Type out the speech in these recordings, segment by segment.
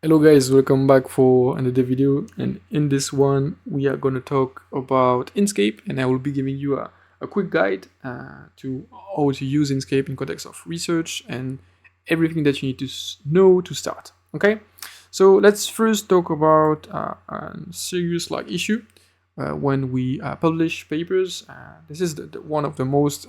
Hello guys, welcome back for another video, and in this one we are going to talk about Inkscape, and I will be giving you a quick guide to how to use Inkscape in context of research and everything that you need to know to start. Okay, so let's first talk about a serious issue when we publish papers. This is one of the most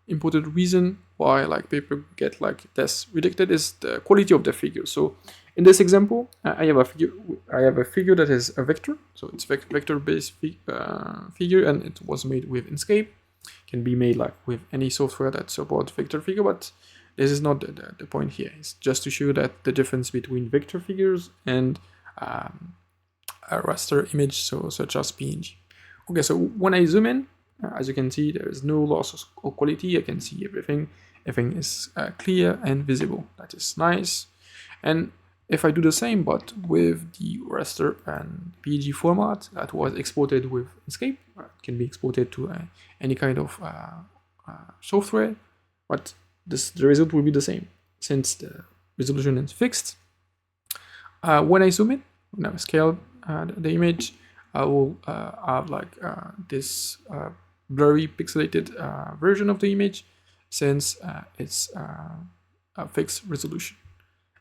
important reason why paper get tests rejected is the quality of the figure. So in this example, I have a figure that is a vector, so it's vector based figure, and it was made with Inkscape. Can be made with any software that supports vector figure, but this is not the point here. It's just to show that the difference between vector figures and a raster image, so such as PNG. Okay, so when I zoom in, as you can see, there is no loss of quality. I can see everything. Everything is clear and visible. That is nice. And if I do the same, but with the raster and PNG format that was exported with Inkscape, it can be exported to any kind of software, but the result will be the same since the resolution is fixed. When I zoom in, when I scale the image, I will have this blurry pixelated version of the image since it's a fixed resolution.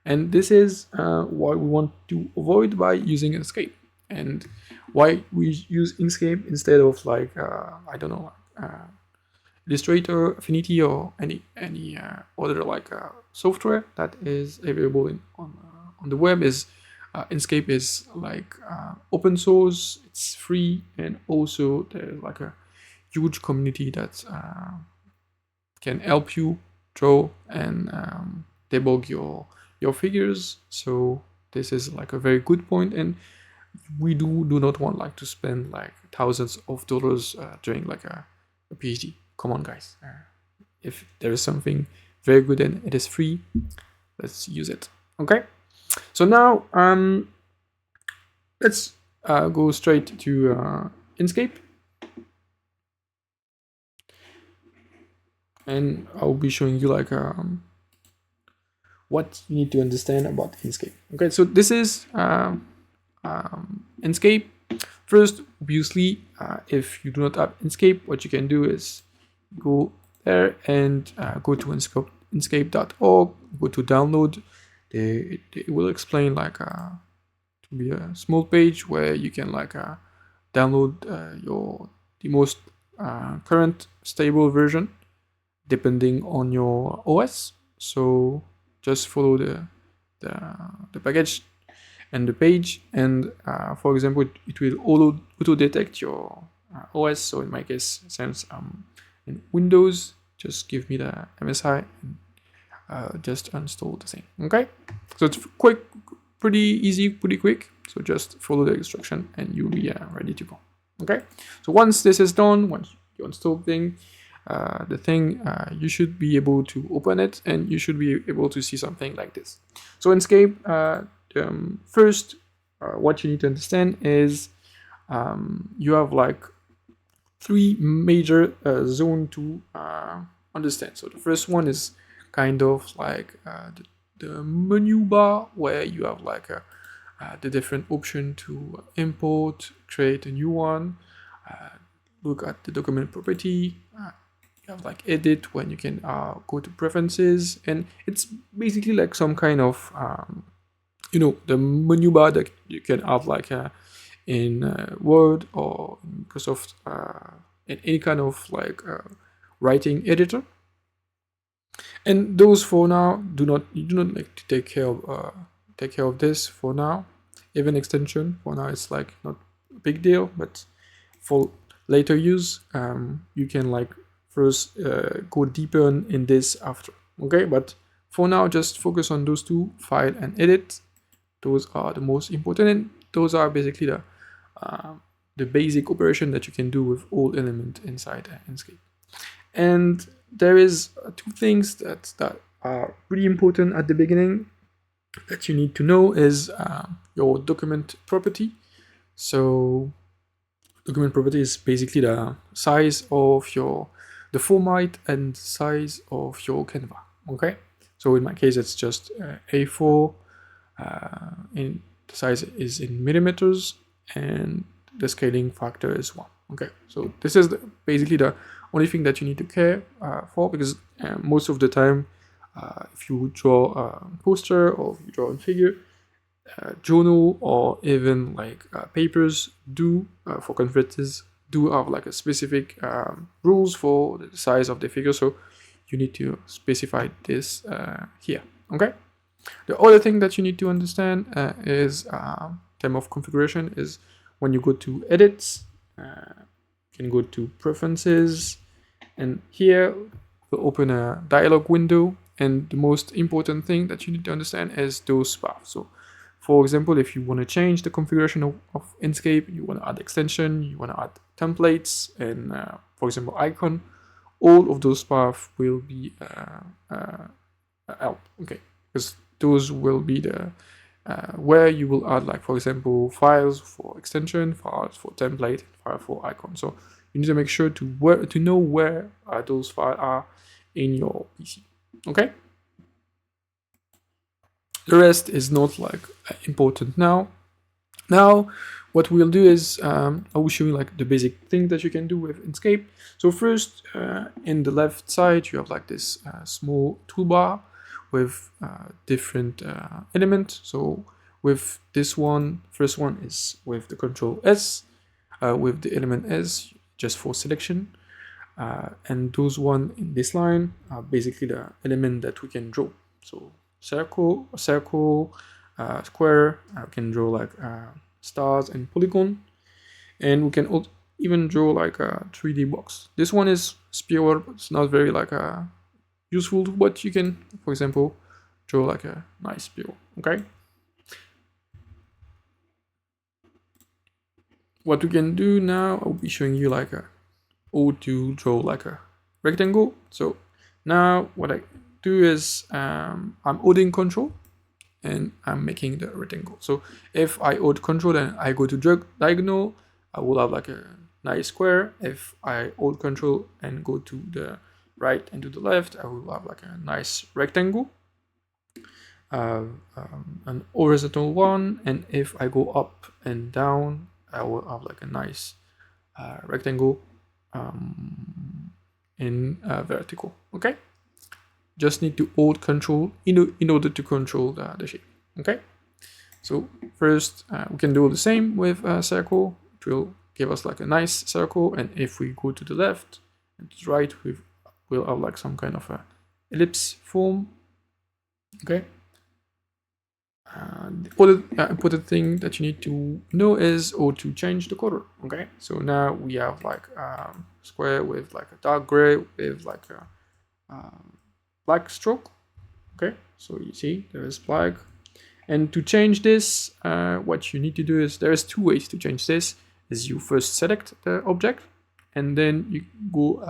And this is what we want to avoid by using Inkscape, and why we use Inkscape instead of I don't know, Illustrator, Affinity, or any other software that is available on the web. Is Inkscape is open source, it's free, and also there's a huge community that can help you draw and debug your figures. So this is a very good point, and we do not want to spend thousands of dollars during a PhD. Come on, guys. If there is something very good and it is free, let's use it. Okay. So now let's go straight to Inkscape, and I'll be showing you what you need to understand about Inkscape. Okay, so this is Inkscape. First, obviously, if you do not have Inkscape, what you can do is go there and go to Inkscape.org, go to download. It will explain to be a small page where you can download the most current stable version depending on your OS. So just follow the package and the page, and for example, it will auto detect your OS. So in my case, since I'm in Windows, just give me the MSI and just install the same. Okay, so it's pretty easy, pretty quick. So just follow the instruction and you'll be ready to go. Okay, so once this is done, once you install the thing, you should be able to open it, and you should be able to see something like this. So Inkscape, first, what you need to understand is you have three major zones to understand. So the first one is kind of the menu bar, where you have the different option to import, create a new one, look at the document property. You have edit, when you can go to preferences, and it's basically some kind of the menu bar that you can have in Word or Microsoft, in any kind of writing editor. And those for now you do not to take care of this for now. Even extension for now it's not a big deal, but for later use, you can first go deeper in this after. Okay, but for now, just focus on those two: file and edit. Those are the most important, and those are basically the basic operation that you can do with all elements inside Inkscape. And there is two things that are really important at the beginning that you need to know is your document property. So document property is basically the size of the format and size of your Canva. Okay, so in my case it's just A4 in the size is in millimeters, and the scaling factor is 1. Okay, so this is basically the only thing that you need to care for, because most of the time, if you draw a poster or you draw a figure, journal or even like papers do for conferences do have like a specific rules for the size of the figure, so you need to specify this here. Okay, the other thing that you need to understand is term of configuration is when you go to edits, you can go to preferences, and here we'll open a dialog window, and the most important thing that you need to understand is those paths. So for example, if you want to change the configuration of Inkscape, you want to add extension, you want to add templates, and for example icon, all of those paths will be out. Okay, because those will be the where you will add, like for example, files for extension, files for template, file for icon. So you need to make sure to know where those files are in your PC. Okay. The rest is not like important now. Now, what we'll do is I will show you like the basic thing that you can do with Inkscape. So first, in the left side, you have like this small toolbar with different elements. So with this one, first one is with the Control S, with the element S, just for selection. And those one in this line are basically the element that we can draw. So circle, square, we can draw like stars and polygon, and we can even draw like a 3D box. This one is sphere, but it's not very like useful, but you can, for example, draw like a nice sphere. Okay. What we can do now, I'll be showing you like how to draw like a rectangle. So now what I do is I'm holding Control and I'm making the rectangle. So if I hold Control and I go to diagonal, I will have like a nice square. If I hold Control and go to the right and to the left, I will have like a nice rectangle, an horizontal one. And if I go up and down, I will have like a nice rectangle in vertical. Okay, just need to hold Control in order to control the shape. Okay, so first we can do the same with a circle. It will give us like a nice circle, and if we go to the left and to the right, we'll have like some kind of a ellipse form. Okay. The other important thing that you need to know is how to change the color. Okay, so now we have like square with like a dark gray with like a black stroke. Okay, so you see there is black, and to change this, what you need to do is there's two ways to change this. Is you first select the object, and then you go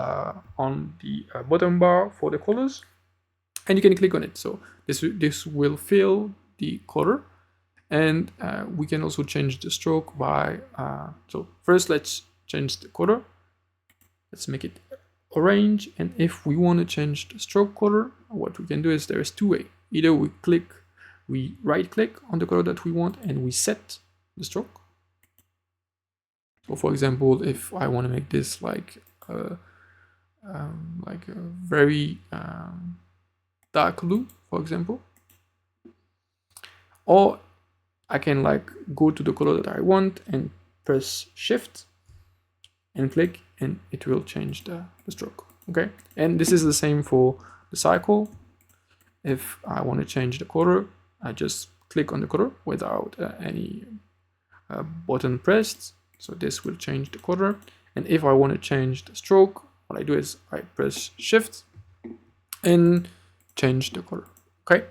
on the bottom bar for the colors, and you can click on it. So this will fill the color, and we can also change the stroke by so first let's change the color. Let's make it orange, and if we want to change the stroke color, what we can do is there is two ways. Either we right click on the color that we want and we set the stroke. So for example, if I want to make this like a very dark blue, for example, or I can like go to the color that I want and press Shift and click, and it will change the stroke. Okay, and this is the same for the cycle. If I want to change the color, I just click on the color without any button pressed. So this will change the color. And if I want to change the stroke, what I do is I press Shift and change the color. Okay.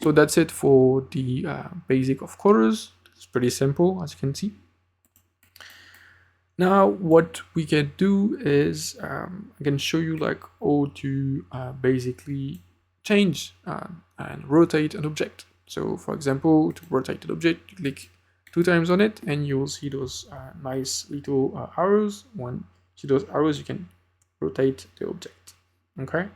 So that's it for the basic of colors. It's pretty simple, as you can see. Now, what we can do is I can show you like how to basically change and rotate an object. So, for example, to rotate an object, you click 2 times on it, and you will see those nice little arrows. When you see those arrows, you can rotate the object. Okay.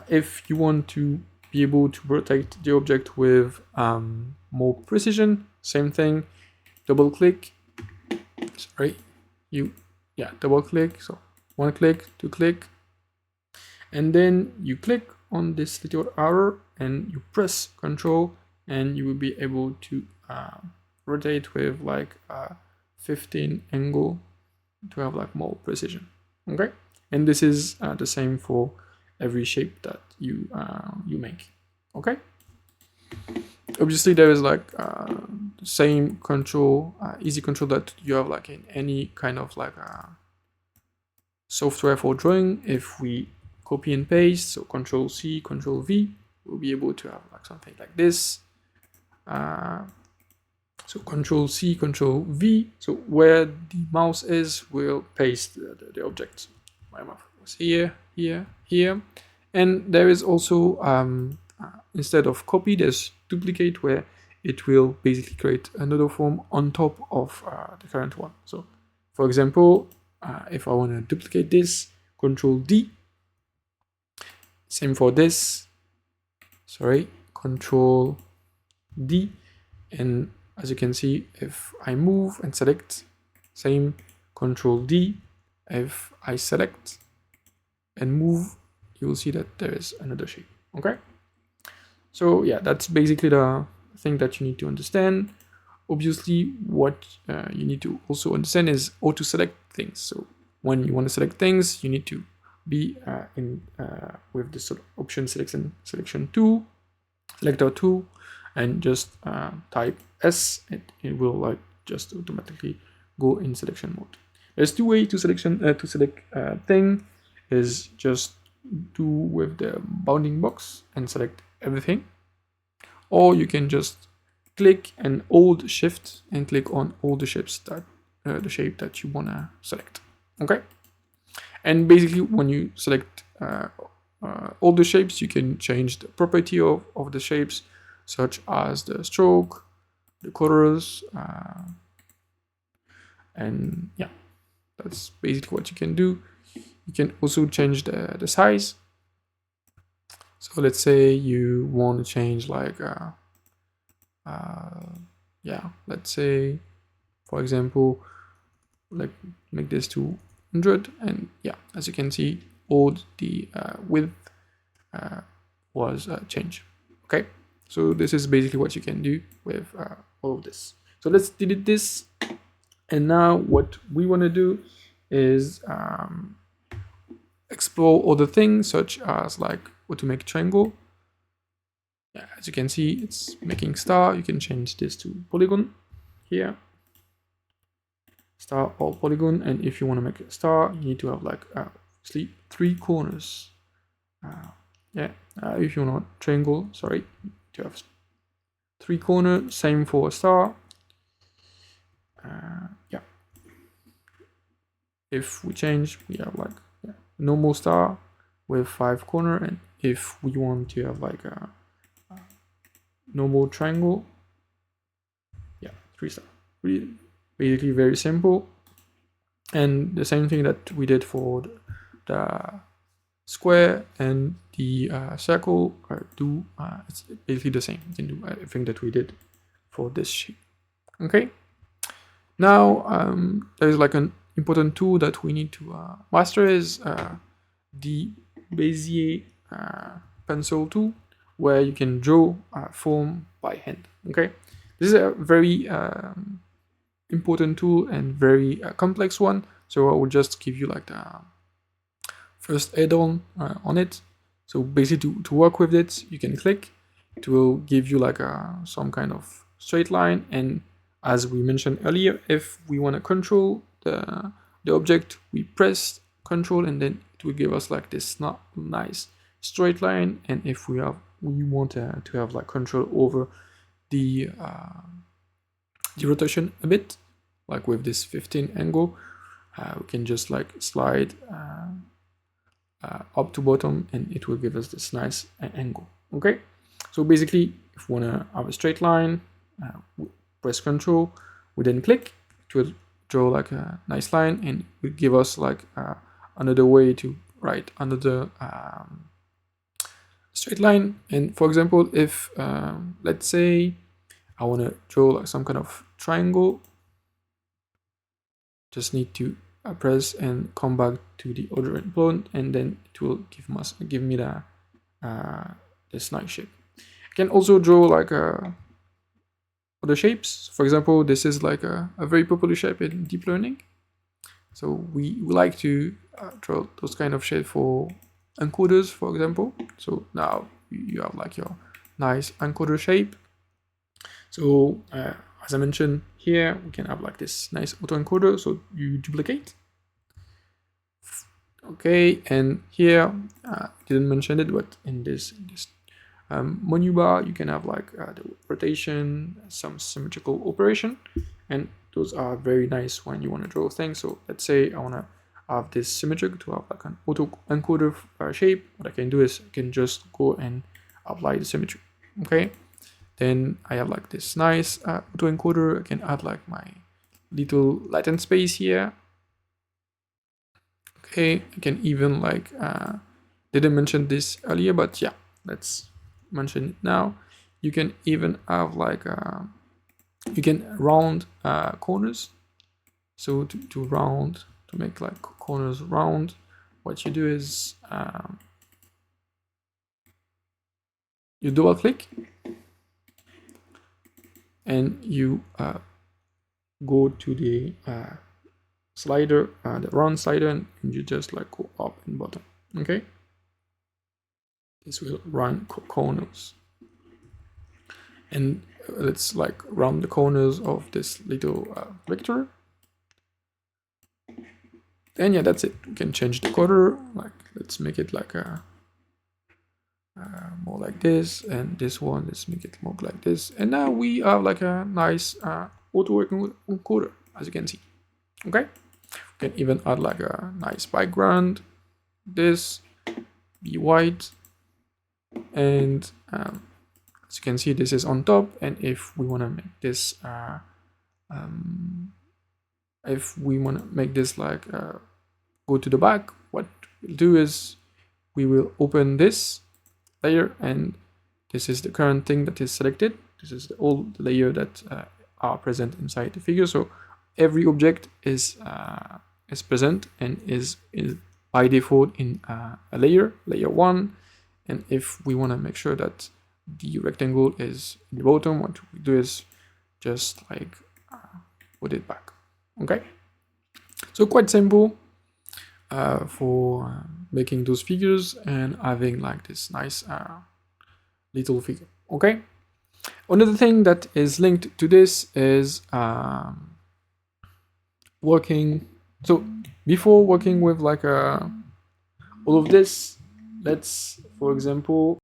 If you want to be able to rotate the object with more precision, same thing, double click, sorry, double click, so one click, two click, and then you click on this little arrow and you press Control, and you will be able to rotate with like 15 angle to have like more precision. Okay, and this is the same for every shape that you make. Okay, obviously there is like the same control, easy control that you have like in any kind of like software for drawing. If we copy and paste, so Control C, Control V, we'll be able to have like something like this. So Control C, Control V, so where the mouse is, we'll paste the object. My mouse was here, here, here. And there is also, instead of copy, there's duplicate, where it will basically create another form on top of the current one. So for example, if I want to duplicate this, Control D, same for this, sorry, Control D, and as you can see, if I move and select, same, Control D, if I select and move, you will see that there is another shape. Okay, so yeah, that's basically the thing that you need to understand. Obviously, what you need to also understand is how to select things. So when you want to select things, you need to be with this sort of option selection tool, selector tool, and just type S, and it will like just automatically go in selection mode. There's two ways to select thing, is just do with the bounding box and select everything, or you can just click and hold Shift and click on all the shapes that the shape that you wanna select. Okay, and basically when you select all the shapes, you can change the property of the shapes, such as the stroke, the colors, and yeah, that's basically what you can do. You can also change the size. So let's say you want to change like let's say, for example, like make this to 100, and yeah, as you can see, all the width was changed. Okay, so this is basically what you can do with all of this. So let's delete this, and now what we want to do is explore other things, such as like how to make triangle. Yeah, as you can see, it's making star. You can change this to polygon here, star or polygon. And if you want to make a star, you need to have like 3 corners. If you want a triangle, sorry, to have 3 corners. Same for a star. If we change, we have like normal star with 5 corners, and if we want to have like a normal triangle, 3 star. Basically very simple, and the same thing that we did for the square and the circle it's basically the same. You can do everything that we did for this shape. Okay, now there's like an important tool that we need to master, is the Bezier pencil tool, where you can draw a form by hand. Okay, this is a very important tool and very complex one, so I will just give you like the first add-on on it. So basically, to work with it, you can click, it will give you like some kind of straight line, and as we mentioned earlier, if we want to control the object, we press Control, and then it will give us like this nice straight line. And if we want to have like control over the rotation a bit, like with this 15 angle, we can just like slide up to bottom, and it will give us this nice angle. Okay, so basically, if we want to have a straight line, we press Control, we then click, it will draw like a nice line, and will give us like another way to write another straight line. And for example, if let's say I want to draw like some kind of triangle, just need to press and come back to the other endpoint, and then it will give me the this nice shape. I can also draw like other shapes. For example, this is like a very popular shape in deep learning. So we like to draw those kind of shapes for encoders, for example. So now you have like your nice encoder shape. So as I mentioned here, we can have like this nice autoencoder. So you duplicate. Okay, and here didn't mention it, but in this menu bar, you can have like the rotation, some symmetrical operation, and those are very nice when you want to draw things. So let's say I want to have this symmetric to have like an auto encoder shape. What I can do is I can just go and apply the symmetry. Okay, then I have like this nice auto encoder. I can add like my little latent space here. Okay, I can even like didn't mention this earlier, but yeah, let's mention it now. You can even have like you can round corners. So to round, to make like corners round, what you do is you double click and you go to the slider, the round slider, and you just like go up and bottom. Okay, this will round corners, and let's like round the corners of this little vector. And yeah, that's it. We can change the color. Like let's make it like a more like this, and this one let's make it more like this. And now we have like a nice auto encoder, as you can see. Okay, we can even add like a nice background. This be white, and as you can see, this is on top. And if we want to make this like go to the back, what we'll do is we will open this layer, and this is the current thing that is selected. This is the old layer that are present inside the figure. So every object is present and is by default in a layer 1. And if we want to make sure that the rectangle is in the bottom, what we do is just like put it back. Okay, so quite simple for making those figures and having like this nice little figure. Okay, another thing that is linked to this is working. So before working with like all of this, let's for example